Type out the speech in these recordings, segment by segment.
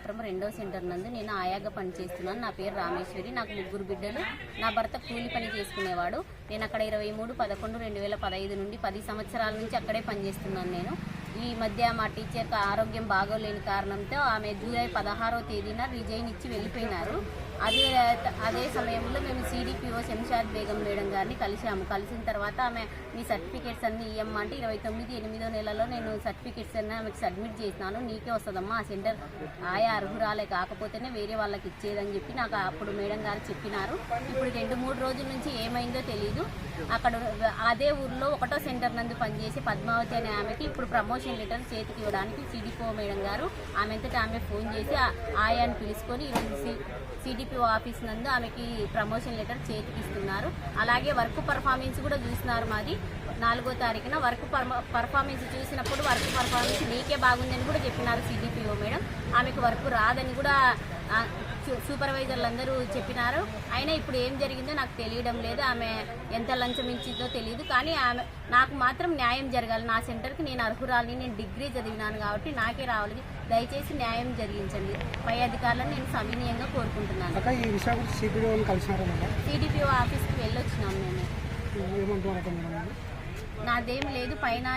రంగాపురం 2వ సెంటర్ నందు నేను ఆయాగా పనిచేస్తున్నాను. నా పేరు రామేశ్వరి. నాకు 3 బిడ్డలు. నా భర్త కూలి పని చేసుకునేవాడు. నేను అక్కడ 23/11/2015 నుండి 10 సంవత్సరాల నుంచి అక్కడే పనిచేస్తున్నాను. నేను ఈ మధ్య మా టీచర్కి ఆరోగ్యం బాగోలేని కారణంతో ఆమె జూలై 16వ తేదీన రిజైన్ ఇచ్చి వెళ్ళిపోయినారు. అదే సమయంలో మేము సిడిపిఓ శంషాద్ బేగం మేడం గారిని కలిసాము. కలిసిన తర్వాత ఆమె మీ సర్టిఫికేట్స్ అన్నీ ఇవ్వమంటే 29/8వ నెలలో నేను సర్టిఫికేట్స్ అన్నీ ఆమెకు సబ్మిట్ చేసినాను. నీకే వస్తుందమ్మా, ఆ సెంటర్ ఆయా అర్హురాలే కాకపోతేనే వేరే వాళ్ళకి ఇచ్చేదని చెప్పి నాకు అప్పుడు మేడం గారు చెప్పినారు. ఇప్పుడు 2-3 రోజుల నుంచి ఏమైందో తెలియదు. అక్కడ అదే ఊర్లో 1వ సెంటర్ నందు పనిచేసి పద్మావతి అనే ఆమెకి ఇప్పుడు ప్రమోషన్ లెటర్ చేతికి ఇవ్వడానికి సిడిపిఓ మేడం గారు ఆమె అంతటా ఆమె ఫోన్ చేసి ఆయాని పిలుచుకొని ఈరోజు సిడిపిఓ ఆఫీస్ నందు ఆమెకి ప్రమోషన్ లెటర్ చేతికి ఇస్తున్నారు. అలాగే వర్క్ పర్ఫార్మెన్స్ కూడా చూసినారు. మాది 4వ తారీఖున వర్క్ పర్ఫార్మెన్స్ చూసినప్పుడు వర్క్ పర్ఫార్మెన్స్ నీకే బాగుందని కూడా చెప్పినారు సిడిపిఓ మేడం. ఆమెకు వర్క్ రాదని కూడా సూపర్వైజర్లు అందరూ చెప్పినారు. అయినా ఇప్పుడు ఏం జరిగిందో నాకు తెలియడం లేదు. ఆమె ఎంత లంచం ఇచ్చిందో తెలియదు. కానీ ఆమె నాకు మాత్రం న్యాయం జరగాలి. నా సెంటర్కి నేను అర్హురాలని, నేను డిగ్రీ చదివినాను కాబట్టి నాకే రావాలి. దయచేసి న్యాయం జరిగించండి. పై అధికారులను నేను సవినీయంగా కోరుకుంటున్నాను. సిడిపిఓ ఆఫీస్కి వెళ్ళొచ్చినాము మేము. నాదేం లేదు, పైన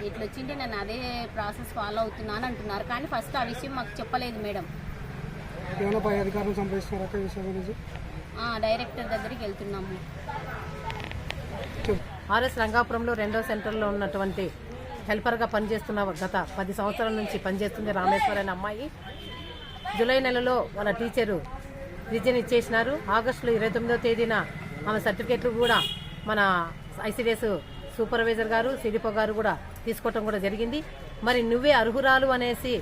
ఎట్లొచ్చింటే నేను అదే ప్రాసెస్ ఫాలో అవుతున్నాను అంటున్నారు. కానీ ఫస్ట్ ఆ విషయం మాకు చెప్పలేదు మేడం. డైరెక్టర్ దగ్గరికి వెళ్తున్నాము. ఆర్ఎస్ రంగాపురంలో 2వ సెంటర్లో ఉన్నటువంటి హెల్పర్గా పనిచేస్తున్న గత 10 సంవత్సరాల నుంచి పనిచేస్తుంది రామేశ్వరి అనే అమ్మాయి. జూలై నెలలో వాళ్ళ టీచరు రిజైన్ ఇచ్చేసినారు. ఆగస్టులో 29వ తేదీన ఆమె సర్టిఫికేట్లు కూడా మన ఐసిడిఎస్ సూపర్వైజర్ గారు, సిడిపో గారు కూడా తీసుకోవటం కూడా జరిగింది. మరి నువ్వే అర్హురాలు అనేసి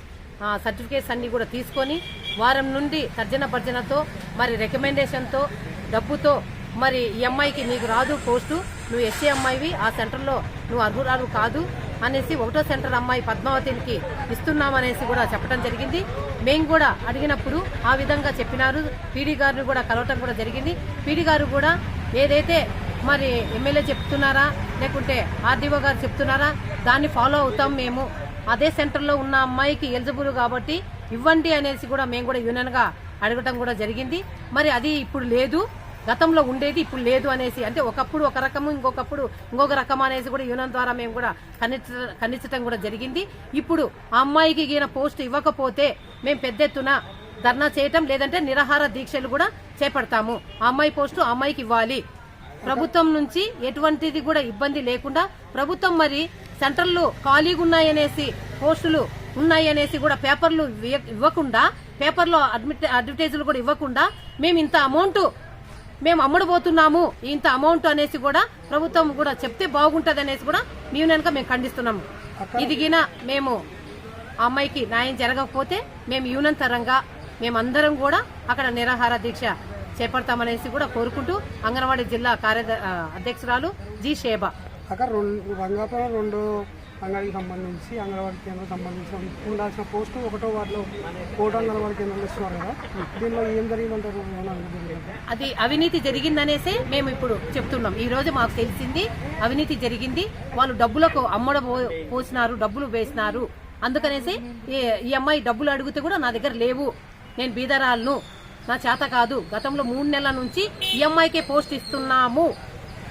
సర్టిఫికేట్స్ అన్నీ కూడా తీసుకొని వారం నుండి తర్జన భర్జనతో మరి రికమెండేషన్తో డబ్బుతో మరి ఈ అమ్మాయికి నీకు రాదు పోస్టు, నువ్వు ఎస్సీ అమ్మాయివి, ఆ సెంటర్లో నువ్వు అర్హురాలు కాదు అనేసి 1వ సెంటర్ అమ్మాయి పద్మావతికి ఇస్తున్నామనేసి కూడా చెప్పడం జరిగింది. మేము కూడా అడిగినప్పుడు ఆ విధంగా చెప్పినారు. పీడీ గారిని కూడా కలవటం కూడా జరిగింది. పీడీ గారు కూడా ఏదైతే మరి ఎమ్మెల్యే చెప్తున్నారా లేకుంటే ఆర్డీఓ గారు చెప్తున్నారా దాన్ని ఫాలో అవుతాం. మేము అదే సెంటర్లో ఉన్న అమ్మాయికి ఎలిజిబుల్ కాబట్టి ఇవ్వండి అనేసి కూడా మేము కూడా యూనియన్గా అడగటం కూడా జరిగింది. మరి అది ఇప్పుడు లేదు, గతంలో ఉండేది ఇప్పుడు లేదు అనేసి, అంటే ఒకప్పుడు ఒక రకము ఇంకొకప్పుడు ఇంకొక రకం అనేసి కూడా యూనియన్ ద్వారా మేము కూడా ఖండించడం కూడా జరిగింది. ఇప్పుడు ఆ అమ్మాయికి ఈయన పోస్ట్ ఇవ్వకపోతే మేము పెద్ద ఎత్తున ధర్నా చేయటం లేదంటే నిరాహార దీక్షలు కూడా చేపడతాము. ఆ అమ్మాయి పోస్టు ఆ అమ్మాయికి ఇవ్వాలి. ప్రభుత్వం నుంచి ఎటువంటిది కూడా ఇబ్బంది లేకుండా ప్రభుత్వం మరి సెంటర్లు ఖాళీగా ఉన్నాయనేసి, పోస్టులు ఉన్నాయనేసి కూడా పేపర్లు ఇవ్వకుండా, పేపర్లో అడ్వర్టైజులు కూడా ఇవ్వకుండా మేము ఇంత అమౌంట్ మేము అమ్ముడుపోతున్నాము, ఇంత అమౌంట్ అనేసి కూడా ప్రభుత్వం కూడా చెప్తే బాగుంటది అనేసి కూడా యూనియన్గా మేము ఖండిస్తున్నాము. ఇదిగిన మేము ఆ అమ్మాయికి న్యాయం జరగకపోతే మేము యూనియన్ తరంగా మేమందరం కూడా అక్కడ నిరాహార దీక్ష చేపడతామనేసి కూడా కోరుకుంటూ అంగన్వాడీ జిల్లా అధ్యక్షురాలు జి షేబా. అక్కడ రంగాపురం 2 అంగన్వాడికి సంబంధించి అంగన్వాడీ కేంద్రం సంబంధించి ఉండాల్సిన పోస్టు 1వ వార్డులో 4 అంగన్వాడీ కేంద్రాలు ఇస్తున్నారు కదా, దీనిలో ఏం జరిగిందంటారు? అది అవినీతి జరిగిందనేసి మేము ఇప్పుడు చెప్తున్నాం. ఈ రోజు మాకు తెలిసింది అవినీతి జరిగింది. వాళ్ళు డబ్బులకు పోసినారు, డబ్బులు వేసినారు. అందుకనేసి ఈ అమ్మాయి డబ్బులు అడిగితే కూడా నా దగ్గర లేవు, నేను బీదరాలను, నా చేత కాదు, గతంలో 3 నెలల నుంచి ఈ అమ్మాయికే పోస్ట్ ఇస్తున్నాము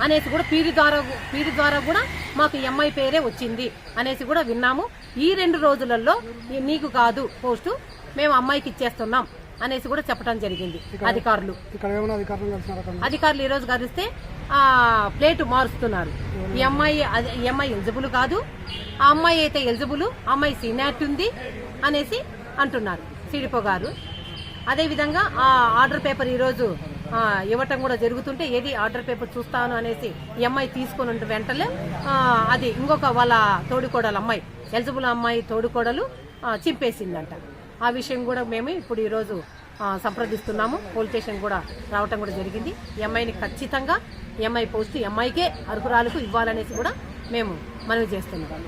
అనేసి కూడా పీడి ద్వారా కూడా మాకు ఈ అమ్మాయి పేరే వచ్చింది అనేసి కూడా విన్నాము. ఈ 2 రోజులలో నీకు కాదు పోస్టు, మేము అమ్మాయికి ఇచ్చేస్తున్నాం అనేసి కూడా చెప్పడం జరిగింది. అధికారులు ఈ రోజు కలిస్తే ప్లేట్ మారుస్తున్నారు. ఈ అమ్మాయి ఎలిజిబుల్ కాదు, ఆ అమ్మాయి అయితే ఎలిజిబుల్, ఆ అమ్మాయి సీనియారిటీ ఉంది అనేసి అంటున్నారు సిడిపో గారు. అదేవిధంగా ఆ ఆర్డర్ పేపర్ ఈరోజు ఇవ్వటం కూడా జరుగుతుంటే ఏది ఆర్డర్ పేపర్ చూస్తాను అనేసి ఈ అమ్మాయి తీసుకొని ఉంటే వెంటనే అది ఇంకొక వాళ్ళ తోడుకోడలు అమ్మాయి, ఎలిజిబుల్ అమ్మాయి తోడుకోడలు చింపేసిందంట. ఆ విషయం కూడా మేము ఇప్పుడు ఈరోజు సంప్రదిస్తున్నాము. పోలీస్ స్టేషన్ కూడా రావటం కూడా జరిగింది. ఈ అమ్మాయిని ఖచ్చితంగా ఈ అమ్మాయి పోస్ట్ ఈ అమ్మాయికే అర్హురాలకు ఇవ్వాలనేసి కూడా మేము మనవి చేస్తున్నాము.